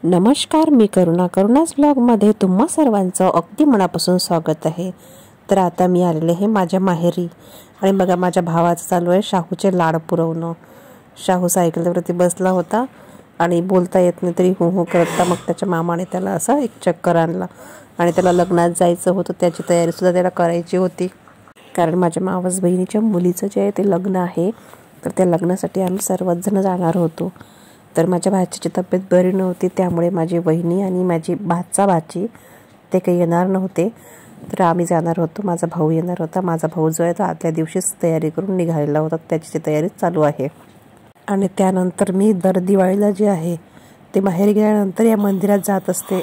नमस्कार, मी करुणाच ब्लॉगमध्ये तुम्हा सर्वांचं अगदी मनापासून स्वागत आहे। तर आता मी आलेले आहे माझ्या माहेरी आणि बघा माझ्या भावाचं चालू आहे शाहूचे लाड पुरवणं। शाहू सायकलवरती बसला होता आणि बोलता येत नाही तरी हो हो करता मग त्याच्या मामाने त्याला असा एक चक्कर आणला आणि त्याला लग्नात जायचं होतं, त्याची तयारी सुद्धा त्याला करायची होती। कारण माझ्या मावस बहिणीच्या मुलीचं जे आहे ते लग्न आहे, तर त्या लग्नासाठी आम्ही सर्वच जण जाणार होतो। तर माझ्या भाच्याची तब्येत बरी नव्हती, त्यामुळे माझी बहिणी आणि माझी भाची ते काही येणार नव्हते, तर आम्ही जाणार होतो। माझा भाऊ येणार होता। माझा भाऊ जो आहे तो आदल्या दिवशीच तयारी करून निघालेला होता, त्याची तयारी चालू आहे। आणि त्यानंतर मी दर दिवाळीला जे आहे ते बाहेर गेल्यानंतर या मंदिरात जात असते।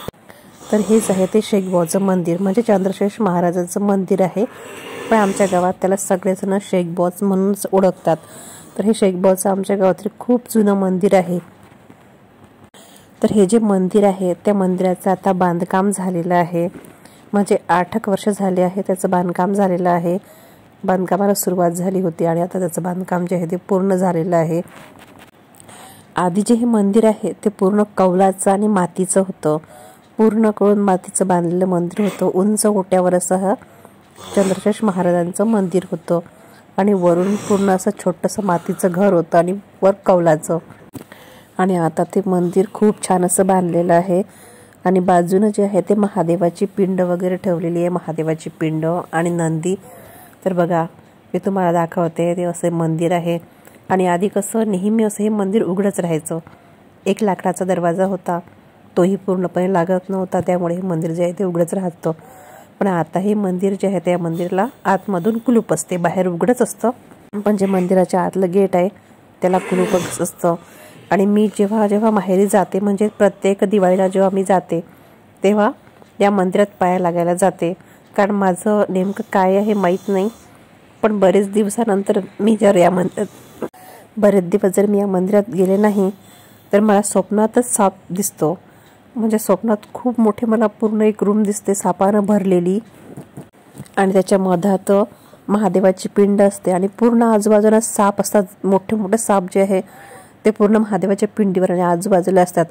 तर हेच आहे ते शेखबुवाचं मंदिर, म्हणजे चंद्रशेष महाराजांचं मंदिर आहे, पण आमच्या गावात त्याला सगळेजण शेखबुवाच म्हणूनच ओळखतात। तर हे शेखबुवाचं आमच्या गावातील खूप जुनं मंदिर आहे। तर हे जे मंदिर आहे त्या मंदिराचं आता बांधकाम झालेलं आहे, म्हणजे 8 वर्ष झाले आहे त्याचं बांधकाम झालेलं आहे। बांधकामाला सुरुवात झाली होती आणि आता त्याचं बांधकाम जे आहे ते पूर्ण झालेलं आहे। आधी जे हे मंदिर आहे ते पूर्ण कौलाचं आणि मातीचं होतं, पूर्ण करून मातीचं बांधलेलं मंदिर होतं। उंच ओट्यावर असं चंद्रशेष महाराजांचं मंदिर होतं आणि वरून पूर्ण असं छोटंसं मातीचं घर होतं आणि वर कौलाचं। आणि आता ते मंदिर खूप छान असं बांधलेलं आहे आणि बाजूने जे आहे ते महादेवाची पिंड वगैरे ठेवलेली आहे, महादेवाची पिंड आणि नंदी। तर बघा मी तुम्हाला दाखवते, ते असे मंदिर आहे। आणि आधी कसं नेहमी असं हे मंदिर उघडच राहायचं, एक लाकडाचा दरवाजा होता, तोही पूर्णपणे लागत नव्हता, त्यामुळे हे मंदिर जे आहे ते उघडच राहतं। पण आता हे मंदिर जे आहे त्या मंदिराला आतमधून कुलूप असते, बाहेर उघडच असतं, पण जे मंदिराच्या आतलं गेट आहे त्याला कुलूपच असतं। आणि मी जेव्हा माहेरी जाते, म्हणजे प्रत्येक दिवाळीला जेव्हा मी जाते तेव्हा या मंदिरात पाया लागायला जाते, कारण माझं नेमकं काय आहे माहीत नाही। पण बरेच दिवसानंतर मी जर या मंदिरात गेले नाही तर मला स्वप्नातच साप दिसतो, म्हणजे स्वप्नात खूप मोठे मला पूर्ण एक रूम दिसते सापानं भरलेली, आणि त्याच्या मधात महादेवाची पिंड असते आणि पूर्ण आजूबाजूला साप असतात, मोठे मोठे साप जे आहे ते पूर्ण महादेवाच्या पिंडीवर आणि आजूबाजूला असतात।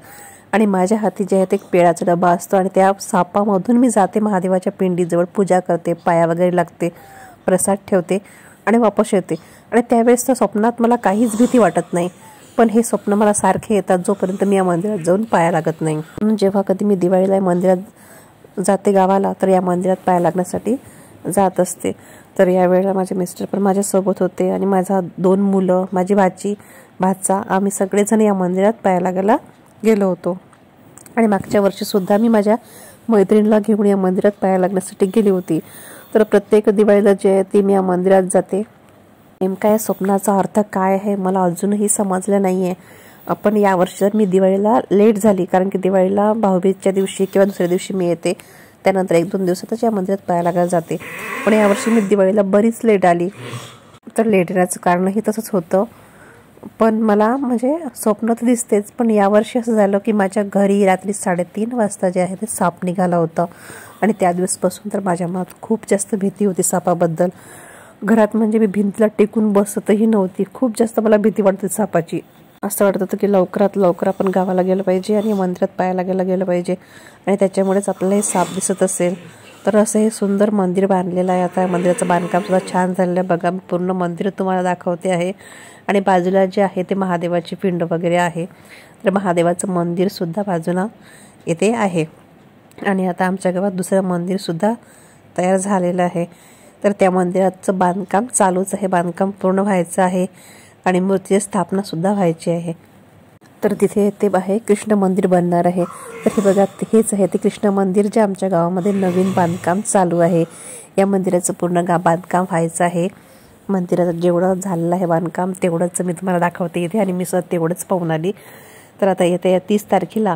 आणि माझ्या हाती जे आहे ते एक पेळाचा डबा असतो आणि त्या सापामधून मी जाते महादेवाच्या पिंडीजवळ, पूजा करते, पाया वगैरे लागते, प्रसाद ठेवते आणि वापस येते। आणि त्यावेळेस तर स्वप्नात मला काहीच भीती वाटत नाही, पण हे स्वप्न मला सारखे येतात जोपर्यंत मी या मंदिरात जाऊन पाया लागत नाही। म्हणून जेव्हा कधी मी दिवाळीला मंदिरात जाते गावाला, तर या मंदिरात पाया लागण्यासाठी जात असते। तर यावेळेला माझे मिस्टर पण माझ्यासोबत होते आणि माझा 2 मुलं, माझी भाचा, आम्ही सगळेजण या मंदिरात पाया लागायला गेलो होतो। आणि मागच्या वर्षी सुद्धा मी माझ्या मैत्रिणीला घेऊन या मंदिरात पाया लागण्यासाठी गेली होती। तर प्रत्येक दिवाळीला जे आहे ती मी या मंदिरात जाते। नेमका या स्वप्नाचा अर्थ काय आहे मला अजूनही समजलं नाही आहे। पण यावर्षी जर मी दिवाळीला लेट झाली, कारण की दिवाळीला भाऊबीजेच्या दिवशी किंवा दुसऱ्या दिवशी मी येते, त्यानंतर 1-2 दिवसातच या मंदिरात पाया लागायला जाते। पण यावर्षी मी दिवाळीला बरीच लेट आली, तर लेट येण्याचं कारणही तसंच होतं। पण मला म्हणजे स्वप्न तर दिसतेच, पण यावर्षी असं झालं की माझ्या घरी रात्री 3:30 वाजता जे आहे ते साप निघाला होता आणि त्या दिवसपासून तर माझ्या मनात खूप जास्त भीती होती सापाबद्दल। घरात म्हणजे मी भिंतीला टेकून बसतही नव्हती, खूप जास्त मला भीती वाटते सापाची। असं वाटत होतं की लवकरात लवकर आपण गावाला गेलं पाहिजे आणि मंदिरात पाया लागायला गेलं पाहिजे, आणि त्याच्यामुळेच आपल्याला हे साप दिसत असेल। तर असं हे सुंदर मंदिर बांधलेलं आहे। आता मंदिराचं बांधकाम सुद्धा छान झालेलं आहे, बघा मी पूर्ण मंदिर तुम्हाला दाखवते आहे। आणि बाजूला जे आहे ते महादेवाची पिंड वगैरे आहे, तर महादेवाचं मंदिर सुद्धा बाजूला येथे आहे। आणि आता आमच्या गावात दुसरं मंदिर सुद्धा तयार झालेलं आहे, तर त्या मंदिराचं बांधकाम चालूच आहे, बांधकाम पूर्ण व्हायचं आहे आणि मूर्तीची स्थापना सुद्धा व्हायची आहे। तर तिथे ते आहे कृष्ण मंदिर बनणार आहे। तर हे बघा हेच आहे ते कृष्ण मंदिर, जे आमच्या गावामध्ये नवीन बांधकाम चालू आहे। या मंदिराचं पूर्ण बांधकाम व्हायचं आहे। मंदिराचं जेवढं झालेलं आहे बांधकाम तेवढंच मी तुम्हाला दाखवते इथे, आणि मी सुद्धा तेवढंच पाहून आली। तर आता येत्या 30 तारखेला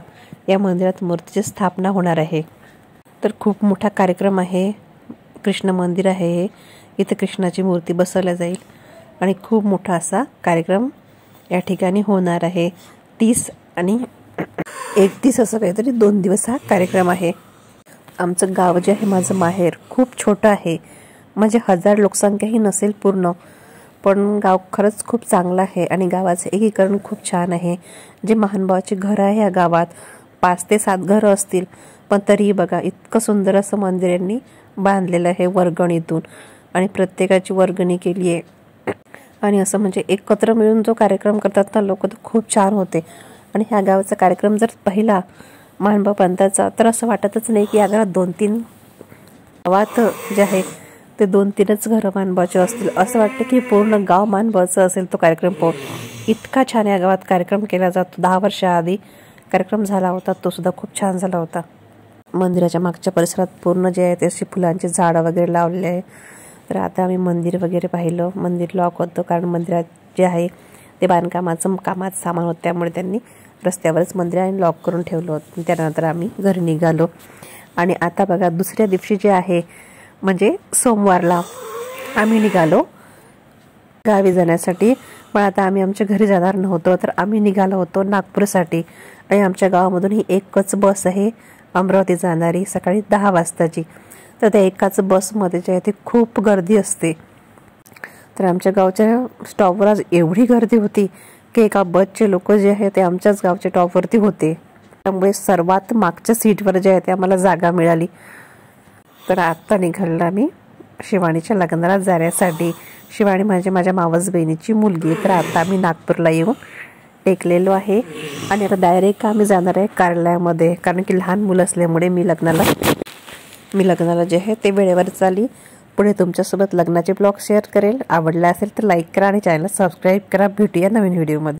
या मंदिरात मूर्तीची स्थापना होणार आहे। तर खूप मोठा कार्यक्रम आहे, कृष्ण मंदिर आहे, इथे कृष्णाची मूर्ती बसवल्या जाईल आणि खूप मोठा असा कार्यक्रम या ठिकाणी होणार आहे। 30 आणि 31 असं काहीतरी 2 दिवस हा कार्यक्रम आहे। आमचं गाव जे आहे, माझं माहेर, खूप छोटं आहे, म्हणजे 1000 लोकसंख्याही नसेल पूर्ण, पण गाव खरंच खूप चांगलं आहे आणि गावाचं एकीकरण खूप छान आहे। जे महानुभावाचे घर आहे या गावात 5 ते 7 घरं असतील, पण तरीही बघा इतकं सुंदर असं मंदिर यांनी बांधलेलं आहे वर्गणीतून, आणि प्रत्येकाची वर्गणी केली आहे. आणि असं म्हणजे एकत्र मिळून जो कार्यक्रम करतात ना लोक, तर खूप छान होते. आणि ह्या गावाचा कार्यक्रम जर पाहिला मानभाव पंथाचा, तर असं वाटतच नाही की या घरात 2-3 गावात जे आहे ते 2-3च घरं मानभावचे असतील. असं वाटतं की पूर्ण गाव मानभावचं असेल तो कार्यक्रम पाहून. इतका छान या गावात कार्यक्रम केला जातो. 10 वर्षाआधी कार्यक्रम झाला होता, तो सुद्धा खूप छान झाला होता. मंदिराच्या मागच्या परिसरात पूर्ण जे आहे ते अशी फुलांची झाडं वगैरे लावलेले आहे. तर आता आम्ही मंदिर वगैरे पाहिलं. मंदिर लॉक होतं, कारण मंदिरात जे आहे ते बांधकामाचं सामान होतं, त्यामुळे त्यांनी रस्त्यावरच मंदिर आणि लॉक करून ठेवलं होतं. त्यानंतर आम्ही घरी निघालो. आणि आता बघा दुसऱ्या दिवशी जे आहे म्हणजे सोमवारला आम्ही निघालो गावी जाण्यासाठी. पण आता आम्ही आमच्या घरी जाणार नव्हतो, तर आम्ही निघालो होतो नागपूरसाठी. आणि आमच्या गावामधून ही एकच बस आहे अमरावती जाणारी, सकाळी 10 वाजताची. तर त्या एकाच बसमध्ये जे आहे ते खूप गर्दी असते. तर आमच्या गावच्या स्टॉपवर आज एवढी गर्दी होती की एका बसचे लोक जे आहे ते आमच्याच गावच्या टॉपवरती होते. त्यामुळे सर्वात मागच्या सीटवर जे आहे ते आम्हाला जागा मिळाली. तर आत्ता निघालो आम्ही शिवानीच्या लग्नाला जाण्यासाठी. शिवानी म्हणजे माझ्या मावस बहिणीची मुलगी. तर आता आम्ही नागपूरला येऊन टेकलेलो आहे. आणि आता डायरेक्ट आम्ही जाणार आहे कार्यालयामध्ये, कारण की लहान मुलं असल्यामुळे मी लग्नाला जे आहे ते वेळेवर चालली. पुढे तुमच्यासोबत लग्नाचे ब्लॉग शेअर करेल. आवडला असेल तर लाईक करा आणि चॅनलला सबस्क्राईब करा. भेटूया नवीन व्हिडिओमध्ये.